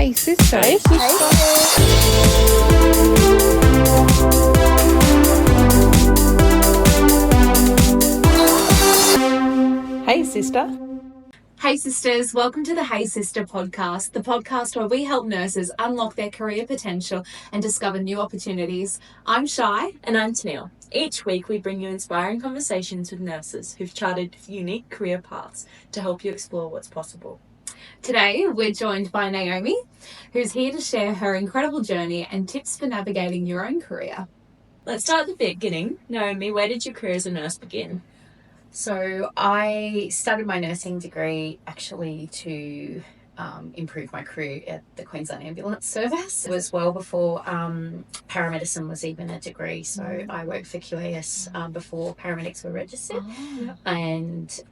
Hey sister. Hey sister. Hey sister. Hey sisters, welcome to the Hey Sister podcast, the podcast where we help nurses unlock their career potential and discover new opportunities. I'm Shy. And I'm Tanil. Each week we bring you inspiring conversations with nurses who've charted unique career paths to help you explore what's possible. Today we're joined by Naomi, who's here to share her incredible journey and tips for navigating your own career. Let's start at the beginning. Naomi, where did your career as a nurse begin? So I started my nursing degree actually to improve my career at the Queensland Ambulance Service. It was well before paramedicine was even a degree. So I worked for QAS before paramedics were registered, and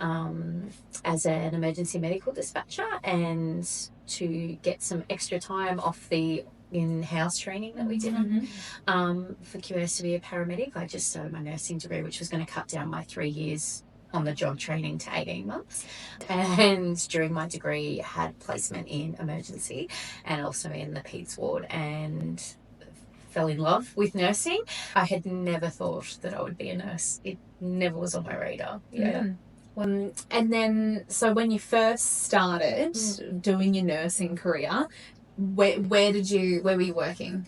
as an emergency medical dispatcher, and to get some extra time off the in-house training that we did for QAS to be a paramedic. I just started my nursing degree, which was going to cut down my 3 years on the job training to 18 months. And during my degree, had placement in emergency and also in the peds ward, and fell in love with nursing. I had never thought that I would be a nurse. It never was on my radar. And then, so when you first started doing your nursing career, where were you working?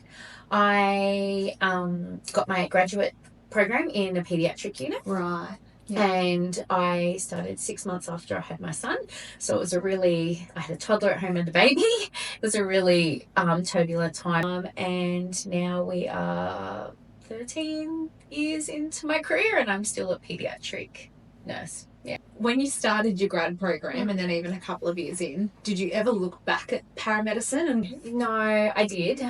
I got my graduate program in a paediatric unit. Right. And I started 6 months after I had my son. So it was I had a toddler at home and a baby. It was a really turbulent time. And now we are 13 years into my career and I'm still a paediatric nurse. Yeah. When you started your grad program and then even a couple of years in, did you ever look back at paramedicine? No, I did.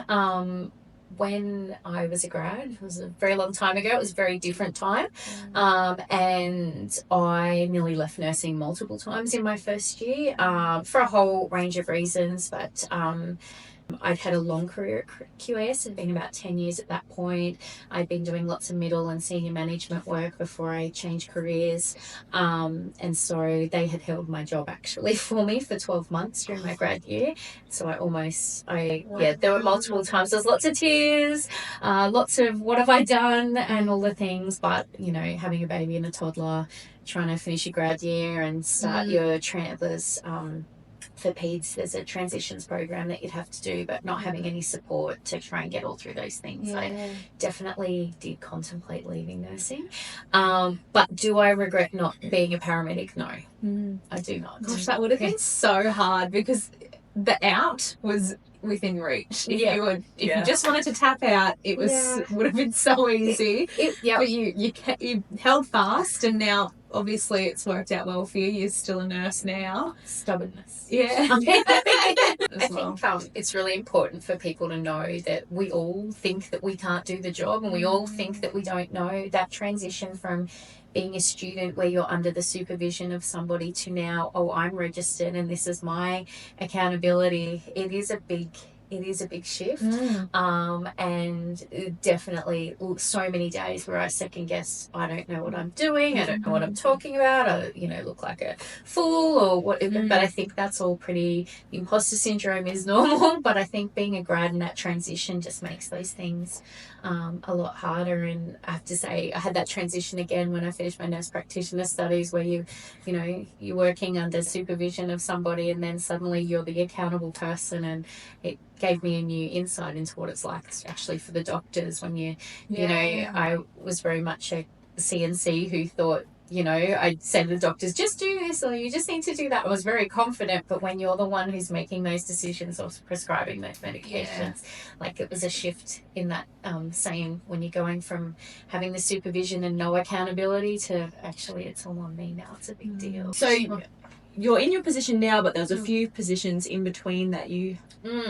When I was a grad, it was a very long time ago. It was a very different time. And I nearly left nursing multiple times in my first year for a whole range of reasons. But I'd had a long career at QAS. It'd been about 10 years at that point. I'd been doing lots of middle and senior management work before I changed careers. And so they had held my job actually for me for 12 months during my grad year. So there were multiple times. There was lots of tears, lots of what have I done and all the things. But, having a baby and a toddler, trying to finish your grad year and start your for peds, there's a transitions program that you'd have to do, but not having any support to try and get all through those things. Yeah. I definitely did contemplate leaving nursing. But do I regret not being a paramedic? No, I do not. Gosh, that would have been so hard because the out was within reach. If you just wanted to tap out, it would have been so easy. But you held fast, and now obviously it's worked out well for you. You're still a nurse now. Stubbornness. Yeah. I think it's really important for people to know that we all think that we can't do the job, and we all think that we don't know. That transition from being a student where you're under the supervision of somebody to now, I'm registered and this is my accountability. It is a big shift. And definitely so many days where I second guess, I don't know what I'm doing, I don't know what I'm talking about, I look like a fool or whatever. But I think that's all pretty, imposter syndrome is normal, but I think being a grad in that transition just makes those things a lot harder. And I have to say, I had that transition again when I finished my nurse practitioner studies, where you're working under supervision of somebody and then suddenly you're the accountable person, and it gave me a new insight into what it's like actually for the doctors when I was very much a CNC who thought, I'd say to the doctors, just do this or you just need to do that. I was very confident, but when you're the one who's making those decisions or prescribing those medications, like it was a shift in that saying when you're going from having the supervision and no accountability to actually it's all on me now. It's a big deal. So you're in your position now, but there's a few positions in between that you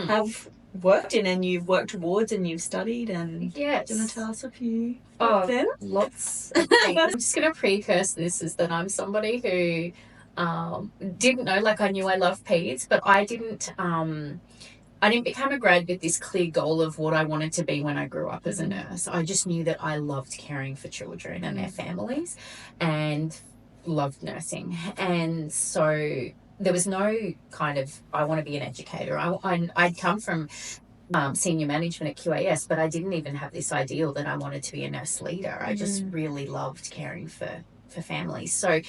have worked in and you've worked towards and you've studied, and do you want to tell us a few of them? Lots of things. I'm just going to precursor this is that I'm somebody who didn't know, like I knew I loved peds, but I didn't become a grad with this clear goal of what I wanted to be when I grew up as a nurse. I just knew that I loved caring for children and their families and loved nursing. And so there was no kind of, I want to be an educator. I'd come from senior management at QAS, but I didn't even have this ideal that I wanted to be a nurse leader. I just really loved caring for families. So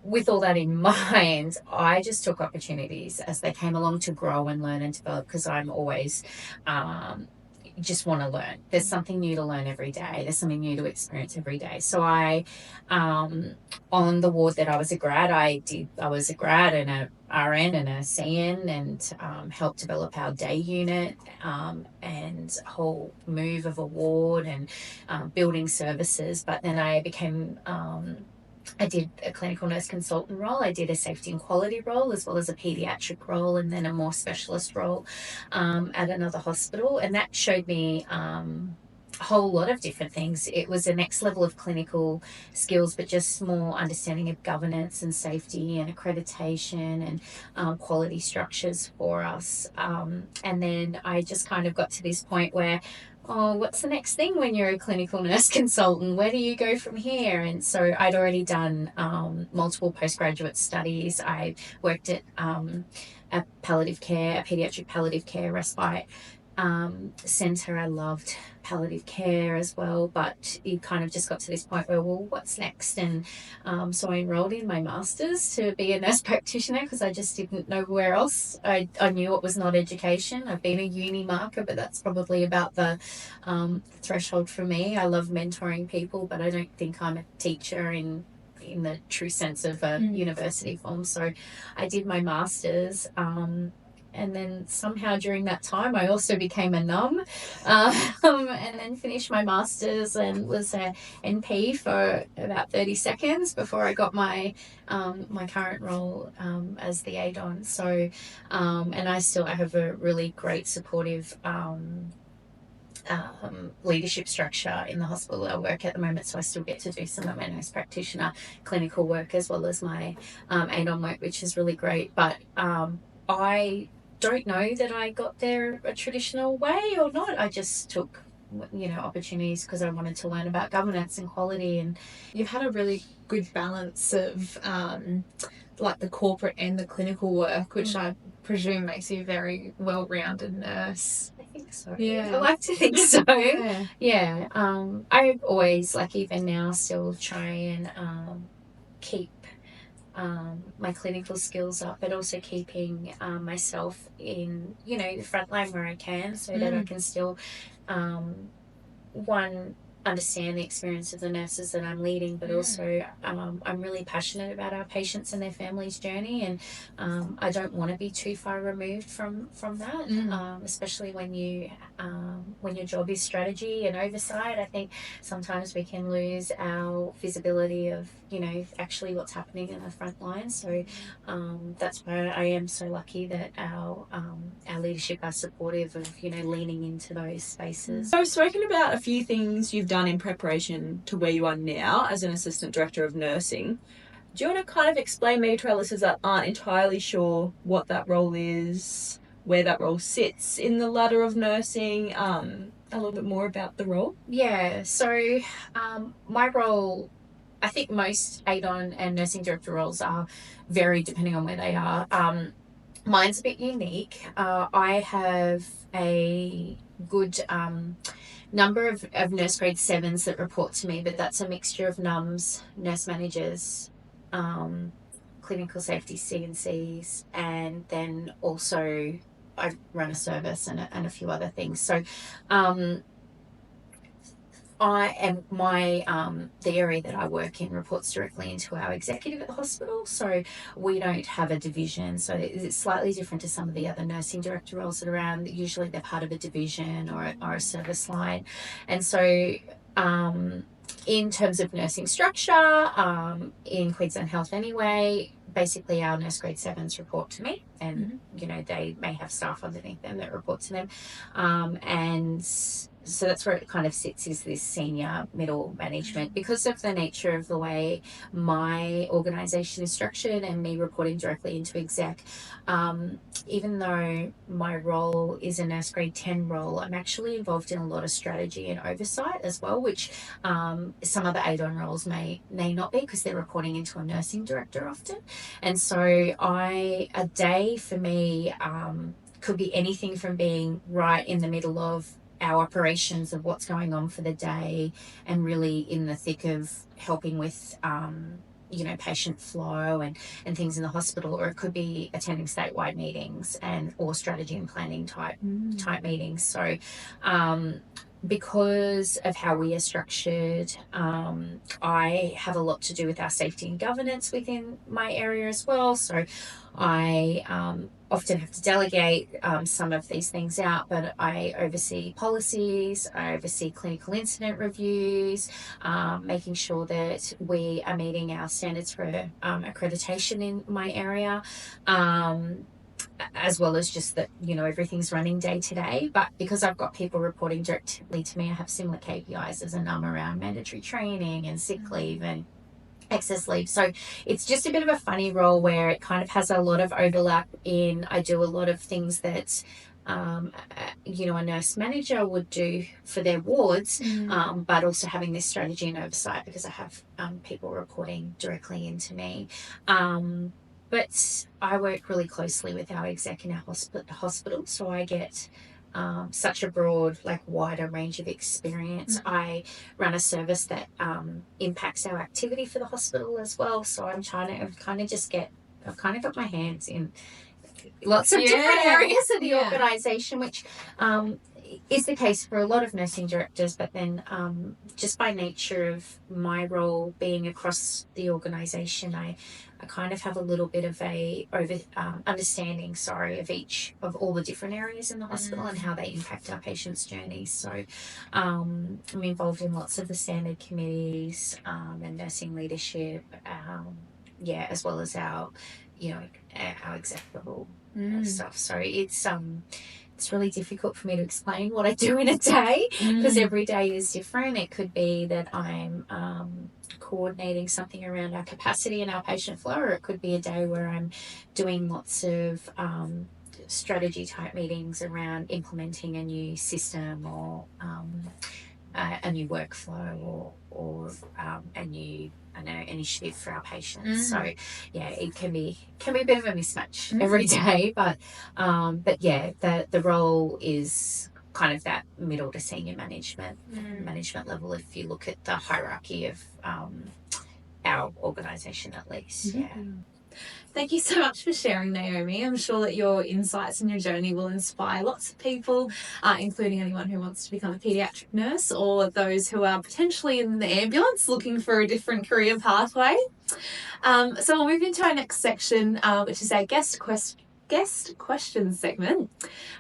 with all that in mind, I just took opportunities as they came along to grow and learn and develop, because I'm always just want to learn. There's something new to learn every day. There's something new to experience every day. So I, on the ward that I was a grad, I was a grad and a RN and a CN, and helped develop our day unit, and whole move of a ward and building services. But then I became I did a clinical nurse consultant role. I did a safety and quality role, as well as a paediatric role, and then a more specialist role at another hospital. And that showed me a whole lot of different things. It was a next level of clinical skills, but just more understanding of governance and safety and accreditation and quality structures for us. And then I just kind of got to this point where, oh, what's the next thing when you're a clinical nurse consultant? Where do you go from here? And so I'd already done multiple postgraduate studies. I worked at a palliative care, a paediatric palliative care respite centre. I loved palliative care as well, but you kind of just got to this point where, well, what's next? And so I enrolled in my master's to be a nurse practitioner, because I just didn't know where else. I knew it was not education. I've been a uni marker, but that's probably about the threshold for me. I love mentoring people, but I don't think I'm a teacher in the true sense of a university form. So I did my master's, and then somehow during that time I also became a num, and then finished my master's and was a NP for about 30 seconds before I got my my current role as the ADON. So and I have a really great supportive leadership structure in the hospital I work at the moment, so I still get to do some of my nurse practitioner clinical work as well as my ADON work, which is really great. But I don't know that I got there a traditional way or not. I just took opportunities because I wanted to learn about governance and quality. And you've had a really good balance of like the corporate and the clinical work, which I presume makes you a very well-rounded nurse. I think so. Yeah, I like to think so. Yeah. I always, like even now, still try and keep my clinical skills up, but also keeping myself in the front line where I can, so that I can still understand the experience of the nurses that I'm leading, but also I'm really passionate about our patients and their families' journey, and I don't want to be too far removed from that, especially when your job is strategy and oversight. I think sometimes we can lose our visibility of actually what's happening in the front line. So that's why I am so lucky that our leadership are supportive of leaning into those spaces. So I've spoken about a few things you've done in preparation to where you are now as an assistant director of nursing. Do you want to kind of explain maybe to our listeners that aren't entirely sure what that role is, where that role sits in the ladder of nursing, a little bit more about the role? Yeah, so my role, I think most ADON and nursing director roles are varied depending on where they are. Mine's a bit unique. I have a good number of nurse grade 7s that report to me, but that's a mixture of NUMs, nurse managers, clinical safety CNCs, and then also I run a service and a few other things. So the area that I work in reports directly into our executive at the hospital, so we don't have a division. So it's slightly different to some of the other nursing director roles that are around. Usually they're part of a division or a service line. And so in terms of nursing structure, in Queensland Health anyway, basically our nurse grade 7s report to me, and they may have staff underneath them that report to them, and so that's where it kind of sits, is this senior middle management, because of the nature of the way my organisation is structured and me reporting directly into exec. Even though my role is a nurse grade 10 role, I'm actually involved in a lot of strategy and oversight as well, which some other ADON roles may not be, because they're reporting into a nursing director often. And so a day for me could be anything from being right in the middle of our operations of what's going on for the day, and really in the thick of helping with patient flow and things in the hospital, or it could be attending statewide meetings or strategy and planning type meetings. So because of how we are structured, I have a lot to do with our safety and governance within my area as well. So I often have to delegate some of these things out, but I oversee policies, I oversee clinical incident reviews, making sure that we are meeting our standards for accreditation in my area. As well as just that, everything's running day to day. But because I've got people reporting directly to me, I have similar KPIs as a NUM around mandatory training and sick leave and excess leave. So it's just a bit of a funny role where it kind of has a lot of overlap in, I do a lot of things that a nurse manager would do for their wards, but also having this strategy and oversight because I have people reporting directly into me. But I work really closely with our exec in our hospital, so I get such a broad, wider range of experience. I run a service that impacts our activity for the hospital as well, so I've kind of got my hands in lots of different areas of the organisation, which is the case for a lot of nursing directors, but then just by nature of my role being across the organisation, I kind of have a little bit of a understanding of all the different areas in the hospital and how they impact our patients' journeys. So I'm involved in lots of the standard committees and nursing leadership, as well as our exec level stuff. So it's really difficult for me to explain what I do in a day because every day is different. It could be that I'm coordinating something around our capacity and our patient flow, or it could be a day where I'm doing lots of strategy type meetings around implementing a new system or a new workflow or a new initiative for our patients. So it can be a bit of a mismatch every day, but the role is kind of that middle to senior management level if you look at the hierarchy of our organisation at least. Thank you so much for sharing, Naomi. I'm sure that your insights and your journey will inspire lots of people, including anyone who wants to become a paediatric nurse or those who are potentially in the ambulance looking for a different career pathway. So we'll move into our next section, which is our guest question segment,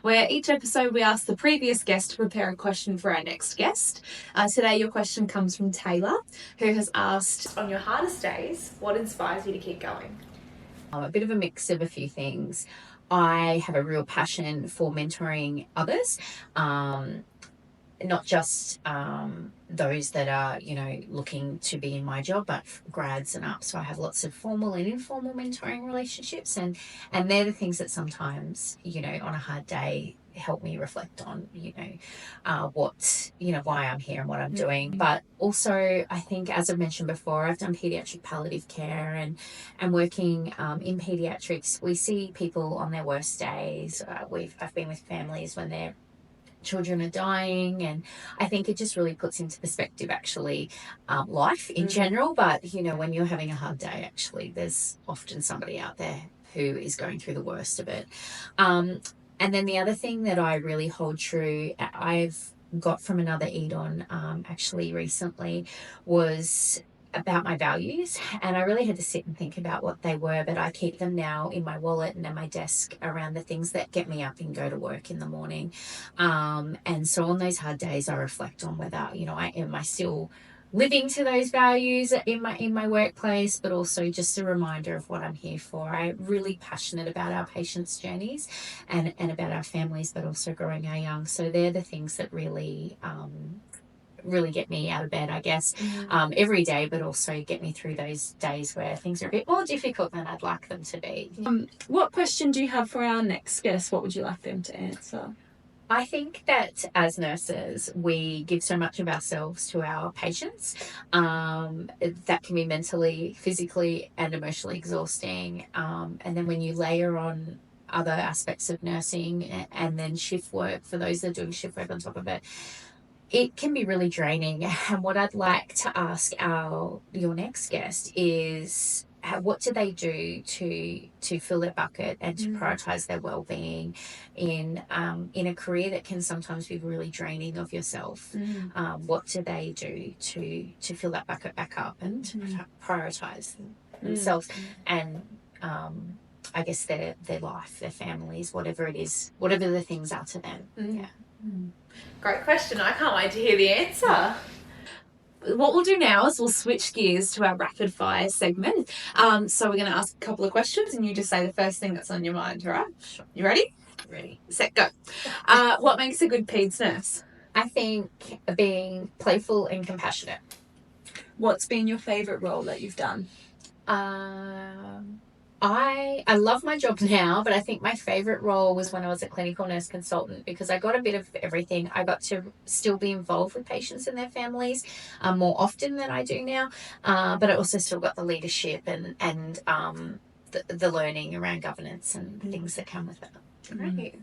where each episode we ask the previous guest to prepare a question for our next guest. Today your question comes from Taylor, who has asked, on your hardest days, what inspires you to keep going? A bit of a mix of a few things. I have a real passion for mentoring others, not just those that are, looking to be in my job, but grads and up. So I have lots of formal and informal mentoring relationships, and they're the things that sometimes, on a hard day, help me reflect on, why I'm here and what I'm doing. But also, I think, as I've mentioned before, I've done paediatric palliative care and working in paediatrics. We see people on their worst days. I've been with families when their children are dying, and I think it just really puts into perspective actually life in general, but when you're having a hard day, actually there's often somebody out there who is going through the worst of it. And then the other thing that I really hold true, I've got from another EDON actually recently, was about my values, and I really had to sit and think about what they were, but I keep them now in my wallet and at my desk around the things that get me up and go to work in the morning. And so on those hard days I reflect on whether, am I still living to those values in my workplace, but also just a reminder of what I'm here for. I'm really passionate about our patients' journeys and about our families, but also growing our young. So they're the things that really really get me out of bed, I guess, every day, but also get me through those days where things are a bit more difficult than I'd like them to be. What question do you have for our next guest? What would you like them to answer? I think that as nurses, we give so much of ourselves to our patients. That can be mentally, physically, and emotionally exhausting. And then when you layer on other aspects of nursing and then shift work for those that are doing shift work on top of it, it can be really draining. And what I'd like to ask your next guest is, what do they do to fill their bucket and to prioritize their well-being in a career that can sometimes be really draining of yourself? What do they do to fill that bucket back up and to prioritize themselves and I guess their life, their families, whatever it is, whatever the things are to them. Great question. I can't wait to hear the answer. What we'll do now is we'll switch gears to our rapid fire segment. So we're going to ask a couple of questions and you just say the first thing that's on your mind, all right? Sure. You ready? Ready. Set, go. What makes a good peds nurse? I think being playful and compassionate. What's been your favourite role that you've done? I love my job now, but I think my favourite role was when I was a clinical nurse consultant because I got a bit of everything. I got to still be involved with patients and their families more often than I do now, but I also still got the leadership and the learning around governance and things that come with it. Great.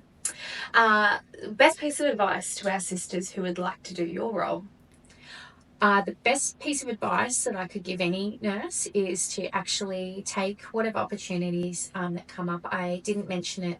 Best piece of advice to our sisters who would like to do your role? The best piece of advice that I could give any nurse is to actually take whatever opportunities that come up. I didn't mention it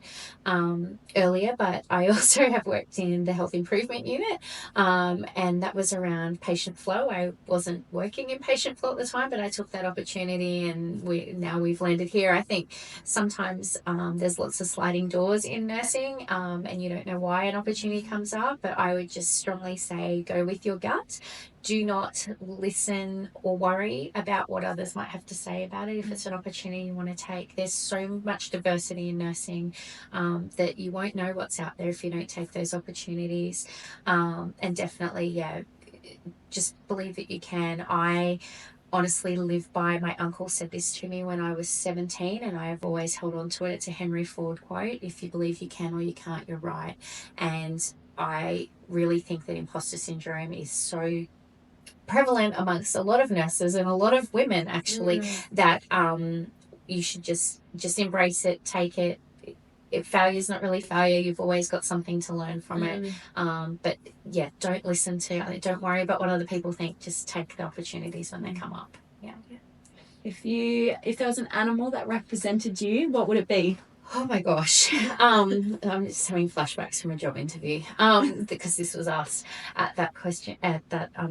earlier, but I also have worked in the health improvement unit, and that was around patient flow. I wasn't working in patient flow at the time, but I took that opportunity, and now we've landed here. I think sometimes there's lots of sliding doors in nursing, and you don't know why an opportunity comes up, but I would just strongly say go with your gut. Do not listen or worry about what others might have to say about it. If it's an opportunity you want to take, there's so much diversity in nursing that you won't know what's out there if you don't take those opportunities. And definitely, just believe that you can. I honestly live by, my uncle said this to me when I was 17 and I have always held on to it. It's a Henry Ford quote: if you believe you can or you can't, you're right. And I really think that imposter syndrome is so prevalent amongst a lot of nurses and a lot of women actually, that you should just embrace it, take it. If failure's not really failure, you've always got something to learn from it. But yeah, don't don't worry about what other people think. Just take the opportunities when they come up. If there was an animal that represented you, what would it be? Oh my gosh. I'm just having flashbacks from a job interview because this was asked at that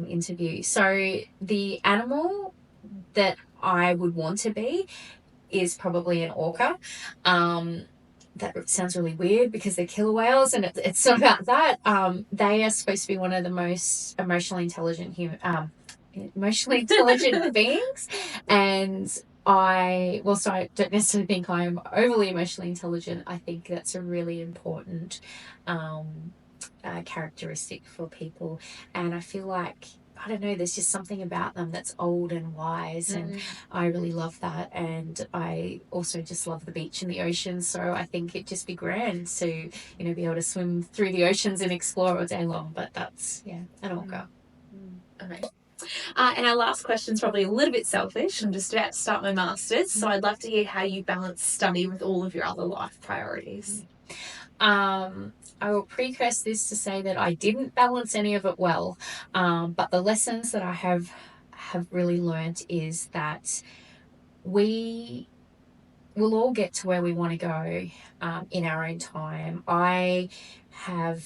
interview. So the animal that I would want to be is probably an orca. That sounds really weird because they're killer whales, and it's not about that. They are supposed to be one of the most emotionally intelligent beings, and whilst I don't necessarily think I'm overly emotionally intelligent, I think that's a really important characteristic for people. And I feel like, I don't know, there's just something about them that's old and wise, and I really love that. And I also just love the beach and the ocean, so I think it'd just be grand to be able to swim through the oceans and explore all day long. But that's an orca. Amazing. And our last question is probably a little bit selfish. I'm just about to start my master's, so I'd love to hear how you balance study with all of your other life priorities. I will precursor this to say that I didn't balance any of it well, but the lessons that I have really learnt is that we will all get to where we want to go in our own time. I have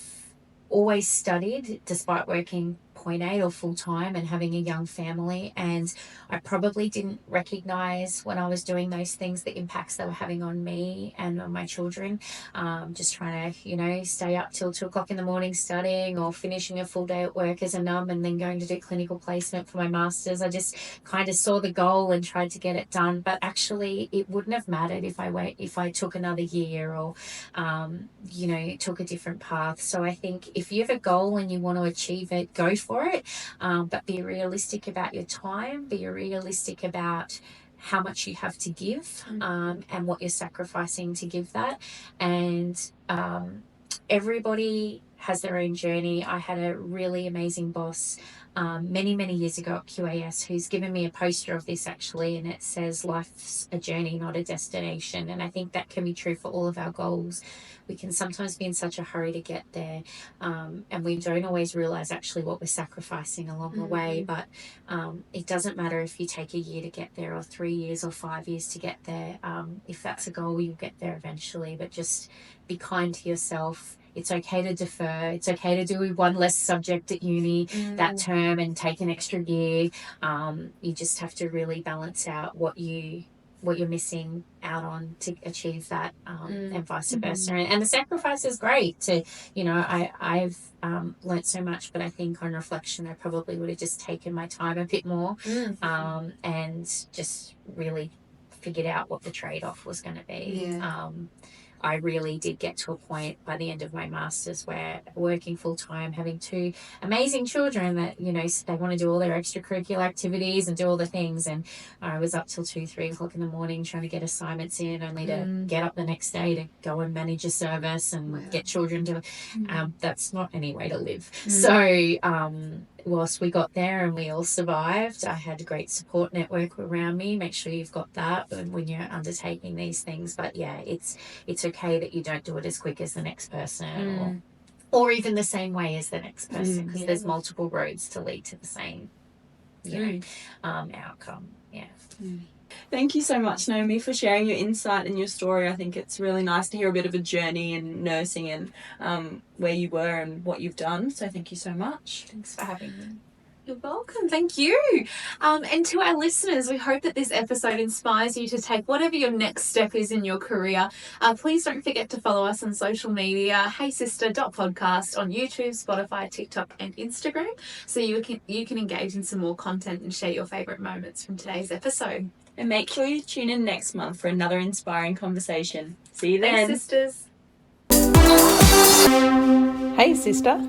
always studied despite working point A or full time and having a young family. And I probably didn't recognize when I was doing those things the impacts they were having on me and on my children. Just trying to, stay up till 2 o'clock in the morning studying, or finishing a full day at work as a num and then going to do clinical placement for my master's. I just kind of saw the goal and tried to get it done. But actually, it wouldn't have mattered if I took another year or, took a different path. So I think if you have a goal and you want to achieve it, go for it. But be realistic about your time, be realistic about how much you have to give, and what you're sacrificing to give that. And everybody has their own journey. I had a really amazing boss many, many years ago at QAS who's given me a poster of this actually, and it says life's a journey, not a destination. And I think that can be true for all of our goals. We can sometimes be in such a hurry to get there, and we don't always realize actually what we're sacrificing along the way. But it doesn't matter if you take a year to get there or 3 years or 5 years to get there. If that's a goal, you'll get there eventually. But just be kind to yourself. It's okay to defer. It's okay to do one less subject at uni that term and take an extra year. You just have to really balance out what you're missing out on to achieve that, and vice versa. And the sacrifice is great. I've learnt so much, but I think on reflection, I probably would have just taken my time a bit more, and just really figured out what the trade-off was going to be. Yeah. I really did get to a point by the end of my master's where working full time, having 2 amazing children that, they want to do all their extracurricular activities and do all the things. And I was up till 2, 3 o'clock in the morning trying to get assignments in, only to get up the next day to go and manage a service and get children to, that's not any way to live. So, whilst we got there and we all survived, I had a great support network around me. Make sure you've got that when you're undertaking these things. But yeah, it's okay that you don't do it as quick as the next person, or even the same way as the next person, because there's multiple roads to lead to the same outcome. Yeah. Thank you so much, Naomi, for sharing your insight and your story. I think it's really nice to hear a bit of a journey in nursing and where you were and what you've done. So thank you so much. Thanks for having me. You're welcome. Thank you. And to our listeners, we hope that this episode inspires you to take whatever your next step is in your career. Please don't forget to follow us on social media, heysister.podcast on YouTube, Spotify, TikTok and Instagram, so you can engage in some more content and share your favourite moments from today's episode. And make sure you tune in next month for another inspiring conversation. See you then. Thanks, sisters. Hey, sister.